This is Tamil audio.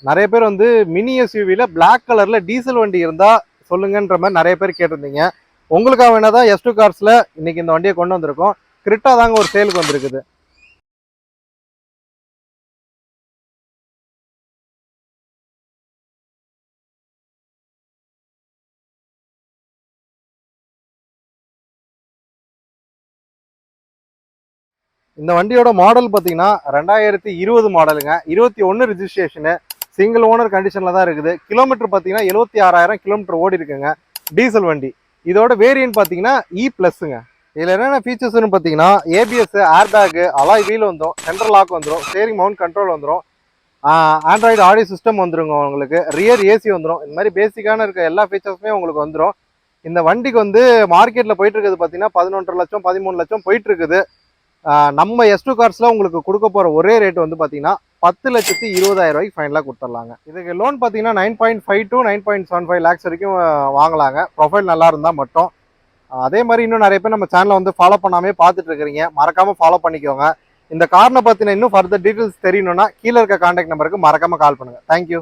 நிறைய பேர் வந்து மினி எஸ்யூவில பிளாக் கலர்ல டீசல் வண்டி இருந்தா சொல்லுங்கன்ற மாதிரி நிறைய பேர் கேட்டிருந்தீங்க. உங்களுக்காக வேணாதான் S2 கார்ஸ்ல இன்னைக்கு இந்த வண்டியை கொண்டு வந்திருக்கோம். கிரிட்டா தாங்க ஒரு சேலுக்கு வந்திருக்குது. இந்த வண்டியோட மாடல் பார்த்தீங்கன்னா 2020 மாடலுங்க. 21 ரிஜிஸ்ட்ரேஷனு, சிங்கிள் ஓனர் கண்டிஷனில் தான் இருக்குது. கிலோமீட்டர் பார்த்தீங்கன்னா 76,000 கிலோமீட்டர் ஓடி இருக்குங்க. டீசல் வண்டி. இதோட வேரியன்ட் பார்த்தீங்கன்னா E+ங்க. இதில் என்னென்ன ஃபீச்சர்ஸ்னு பார்த்தீங்கன்னா ABS, air bag, alloy wheel வந்துடும், சென்ட்ரல் லாக் வந்துடும், ஸ்டேரிங் மவுண்ட் கண்ட்ரோல் வந்துடும், ஆண்ட்ராய்டு ஆடியோ சிஸ்டம் வந்துருங்க உங்களுக்கு, ரியர் ஏசி வந்துடும். இந்த மாதிரி பேசிக்கான இருக்க எல்லா ஃபீச்சர்ஸுமே உங்களுக்கு வந்துடும். இந்த வண்டிக்கு வந்து மார்க்கெட்டில் போயிட்டு இருக்குது பார்த்தீங்கன்னா 11.5 லட்சம் 13 லட்சம் போயிட்டு இருக்குது. நம்ம S2 கார்ஸ்ல உங்களுக்கு கொடுக்க போற ஒரே ரேட் வந்து பாத்தீங்கன்னா 10,20,000 ரூபாய்க்கு ஃபைனலா கொடுத்துடலாங்க. இதுக்கு லோன் பாத்தீங்கன்னா 9.5 to 9.75 லேக்ஸ் வரைக்கும் வாங்கலாங்க, ப்ரொஃபைல் நல்லா இருந்தா மட்டும். அதே மாதிரி இன்னும் நிறைய பேர் நம்ம சேனலை வந்து ஃபாலோ பண்ணாமே பார்த்துட்டு இருக்கிறீங்க, மறக்காம ஃபாலோ பண்ணிக்கோங்க. இந்த கார்னை பத்தின இன்னும் ஃபர்தர் டீடைல்ஸ் தெரியணும்னா கீழே இருக்க கான்டாக்ட் நம்பருக்கு மறக்காம கால் பண்ணுங்க. தேங்க்யூ.